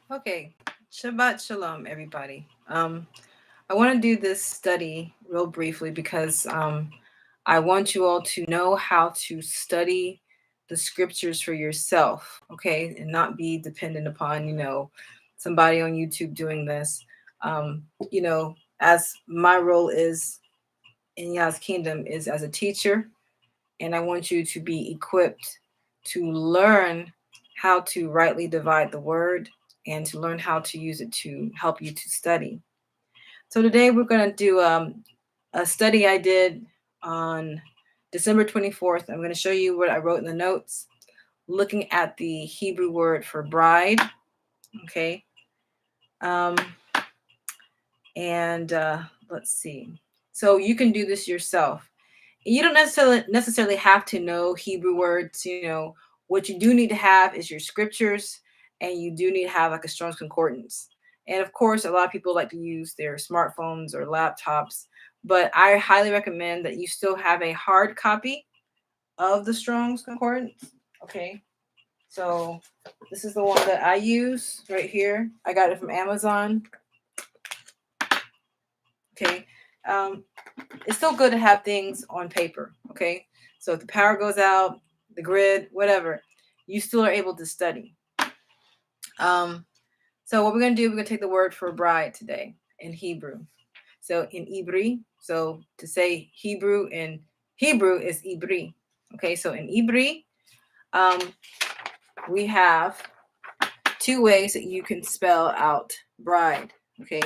Okay, Shabbat Shalom, everybody. I want to do this study real briefly because I want you all to know how to study the scriptures for yourself, okay, and not be dependent upon, somebody on YouTube doing this. As my role is in Yah's kingdom is as a teacher, and I want you to be equipped to learn how to rightly divide the word and to learn how to use it to help you to study. So today we're going to do a study I did on December 24th. I'm going to show you what I wrote in the notes, looking at the Hebrew word for bride. Okay. Um, and let's see. So you can do this yourself. You don't necessarily have to know Hebrew words. What you do need to have is your scriptures, and you do need to have like a Strong's Concordance. And of course, a lot of people like to use their smartphones or laptops, but I highly recommend that you still have a hard copy of the Strong's Concordance. Okay, so this is the one that I use right here. I got it from Amazon. Okay, um, it's still good to have things on paper. Okay, so if the power goes out, the grid, whatever, you still are able to study. So what we're going to do, we're going to take the word for bride today in Hebrew. So in Ibri, so to say Hebrew in Hebrew is Ibri. Okay, so in Ibri, we have two ways that you can spell out bride. Okay,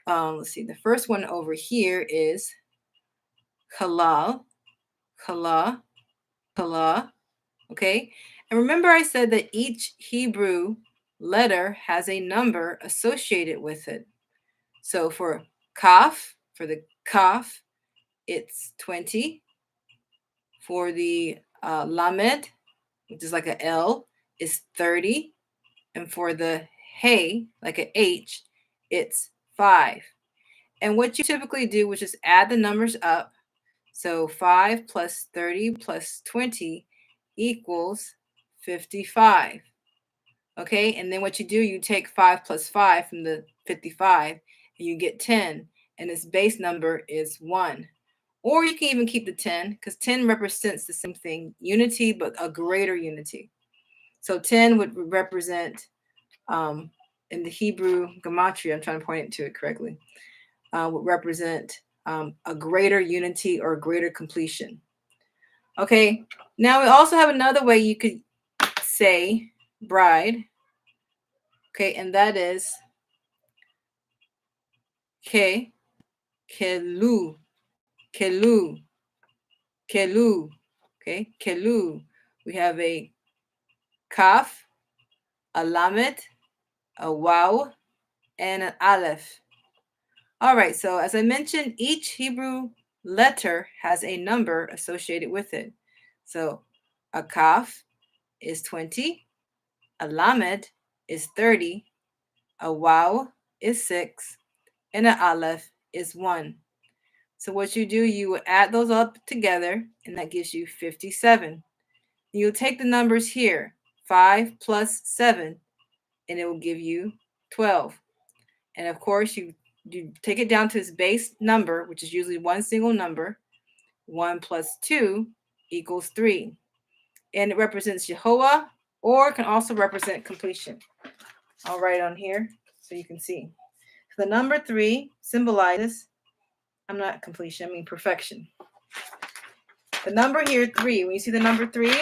let's see. The first one over here is Kallah, Kallah, Kallah. Okay, and remember I said that each Hebrew letter has a number associated with it. So for Kaph, for the Kaph, it's 20. For the Lamed, which is like a L, is 30. And for the Hey, like a H, it's 5. And what you typically do, which is add the numbers up. So 5 plus 30 plus 20 equals 55. Okay, and then what you do, you take 5 plus 5 from the 55, and you get 10, and its base number is 1. Or you can even keep the 10, because 10 represents the same thing, unity, but a greater unity. So 10 would represent, in the Hebrew gematria, I'm trying to point it to it correctly, would represent a greater unity or a greater completion. Okay, now we also have another way you could say bride. Okay, and that is ke, kelu, kelu, kelu. Okay, kelu. We have a kaf, a lamet, a waw, and an aleph. All right, so as I mentioned, each Hebrew letter has a number associated with it. So a kaf is 20, a lamed is 30, a waw is 6, and an aleph is 1. So what you do, you will add those up together, and that gives you 57. You'll take the numbers here, 5 plus 7, and it will give you 12. And of course, you take it down to its base number, which is usually one single number. 1 plus 2 equals 3. And it represents Jehovah, or can also represent completion. I'll write on here so you can see. The number 3 symbolizes, I'm not completion, I mean perfection. The number here, 3, when you see the number 3,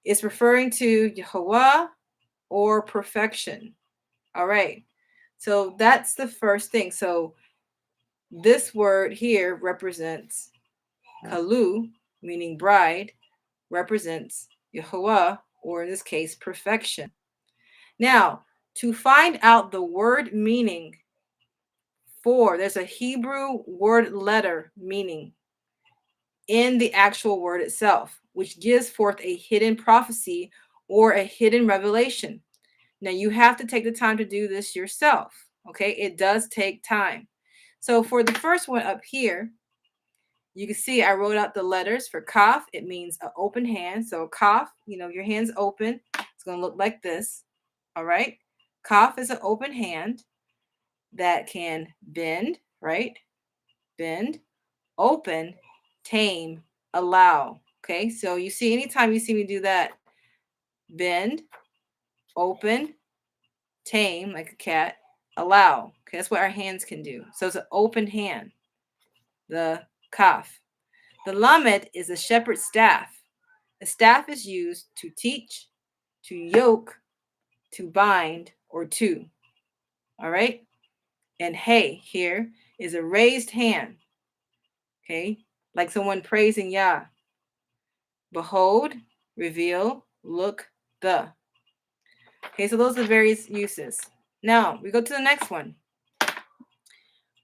it's referring to Jehovah or perfection. All right. So that's the first thing. So this word here represents Kalu, meaning bride, represents Yehovah, or in this case, perfection. Now, to find out the word meaning for, there's a Hebrew word letter meaning in the actual word itself, which gives forth a hidden prophecy or a hidden revelation. Now, you have to take the time to do this yourself. Okay, it does take time. So for the first one up here, you can see I wrote out the letters for Kaph. It means an open hand. So Kaph, your hand's open. It's going to look like this. All right. Kaph is an open hand that can bend, right? Bend, open, tame, allow. Okay. So you see, anytime you see me do that, bend, open, tame, like a cat, allow. Okay. That's what our hands can do. So it's an open hand, the Kaph. The lamed is a shepherd's staff. The staff is used to teach, to yoke, to bind, or to. All right. And hey here is a raised hand. Okay. Like someone praising Yah. Behold, reveal, look, the. Okay. So those are various uses. Now we go to the next one.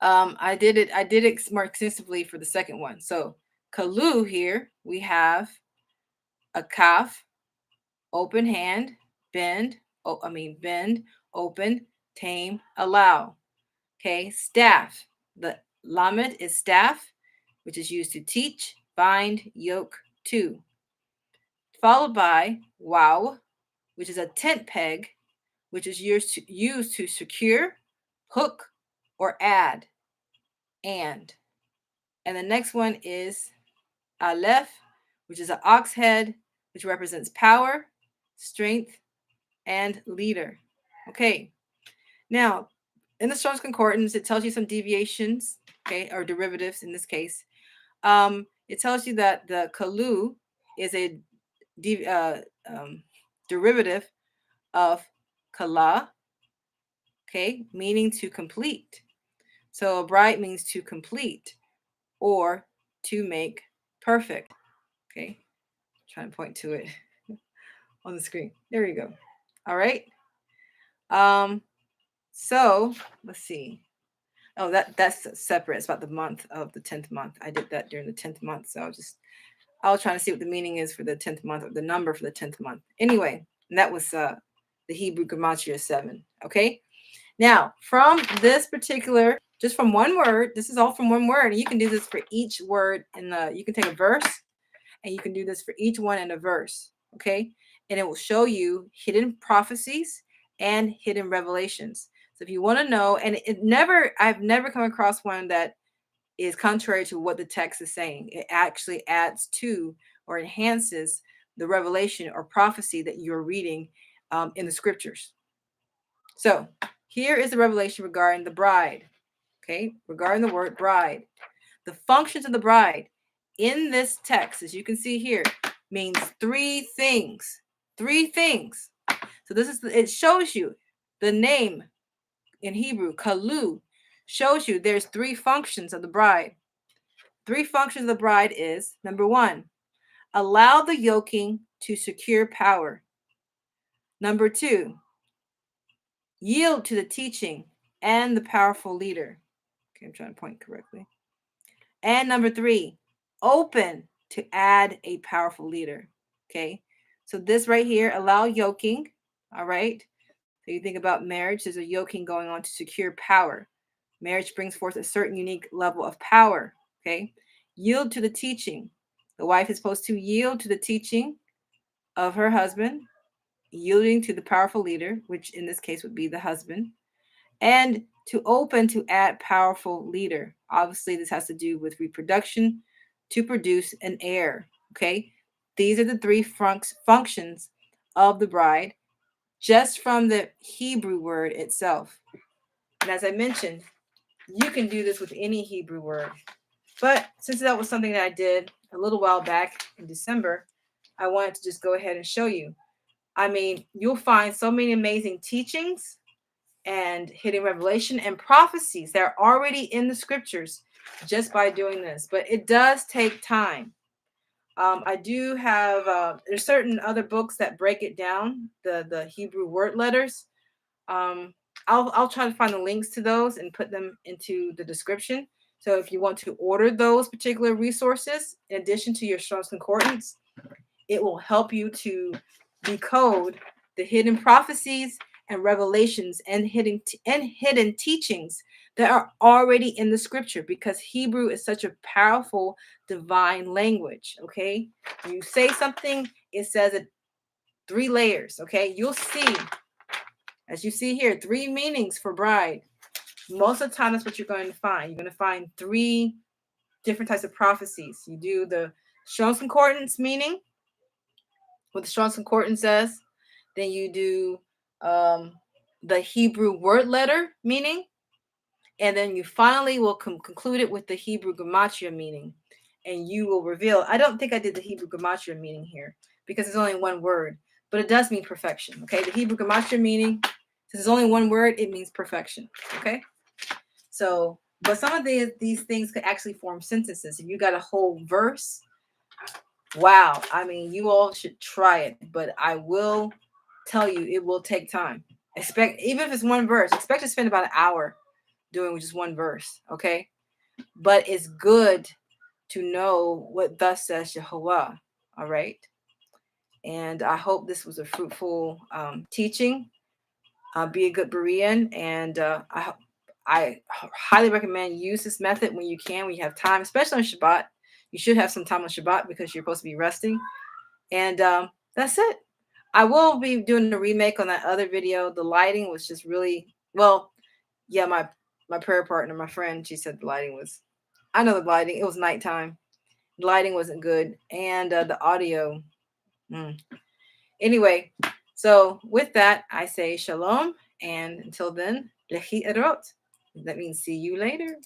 I did it more extensively for the second one. So Kallah here, we have a Kaph, open hand, bend, bend, open, tame, allow. Okay, staff. The lamed is staff, which is used to teach, bind, yoke, to. Followed by wow, which is a tent peg, which is used to secure, hook, or add, and. And the next one is aleph, which is an ox head, which represents power, strength, and leader. Okay, now in the Strong's Concordance, it tells you some deviations, okay, or derivatives in this case. It tells you that the Kallah is a derivative of Kallah, okay, meaning to complete. So bright means to complete or to make perfect. Okay, trying to point to it on the screen. There you go. All right. So let's see. Oh, that's separate. It's about the month of the 10th month. I did that during the 10th month. So I was trying to see what the meaning is for the 10th month, or the number for the 10th month. Anyway, and that was the Hebrew Gematria 7. Okay. Now, from this particular, just from one word, this is all from one word. And you can do this for each word you can take a verse and you can do this for each one in a verse. Okay. And it will show you hidden prophecies and hidden revelations. So if you want to know, and I've never come across one that is contrary to what the text is saying. It actually adds to or enhances the revelation or prophecy that you're reading in the scriptures. So here is the revelation regarding the bride. Okay, regarding the word bride. The functions of the bride in this text, as you can see here, means three things. Three things. So it shows you the name in Hebrew, Kallah, shows you there's three functions of the bride. Three functions of the bride is, number one, allow the yoking to secure power. Number two, yield to the teaching and the powerful leader. Okay, I'm trying to point correctly. And number three, open to add a powerful leader. Okay, so this right here, allow yoking. All right. So you think about marriage, there's a yoking going on to secure power. Marriage brings forth a certain unique level of power. Okay. Yield to the teaching. The wife is supposed to yield to the teaching of her husband, yielding to the powerful leader, which in this case would be the husband, and to open to add powerful leader. Obviously, this has to do with reproduction to produce an heir. Okay. These are the three functions of the bride just from the Hebrew word itself. And as I mentioned, you can do this with any Hebrew word. But since that was something that I did a little while back in December, I wanted to just go ahead and show you. I mean, you'll find so many amazing teachings and hidden revelation and prophecies that are already in the scriptures just by doing this. But it does take time. I do have there's certain other books that break it down, the Hebrew word letters. I'll try to find the links to those and put them into the description. So if you want to order those particular resources, in addition to your Strong's Concordance, it will help you to decode the hidden prophecies and revelations and hidden teachings that are already in the scripture, because Hebrew is such a powerful divine language. Okay, when you say something, it says it 3 layers. Okay, you'll see As you see here, 3 meanings for bride. Most of the time, that's what you're going to find. You're going to find 3 different types of prophecies. You do the Strong's Concordance meaning, what the Strong's Concordance says. Then you do the Hebrew word letter meaning. And then you finally will conclude it with the Hebrew gematria meaning. And you will reveal. I don't think I did the Hebrew gematria meaning here because it's only one word, but it does mean perfection. Okay, the Hebrew gematria meaning, since it's only one word, it means perfection. Okay, so but some of these things could actually form sentences. If you got a whole verse, wow! I mean, you all should try it, but I will tell you it will take time. Expect, even if it's one verse, expect to spend about an hour doing just one verse. Okay, but it's good to know what thus says Jehovah. All right. And I hope this was a fruitful teaching. Be a good Berean. And I highly recommend use this method when you can, when you have time, especially on Shabbat. You should have some time on Shabbat because you're supposed to be resting. And that's it. I will be doing a remake on that other video. The lighting was just really, well, yeah, my prayer partner, my friend, she said the lighting was, I know the lighting, it was nighttime. The lighting wasn't good. And the audio. Anyway, so with that, I say shalom. And until then, lechi erot. That means see you later.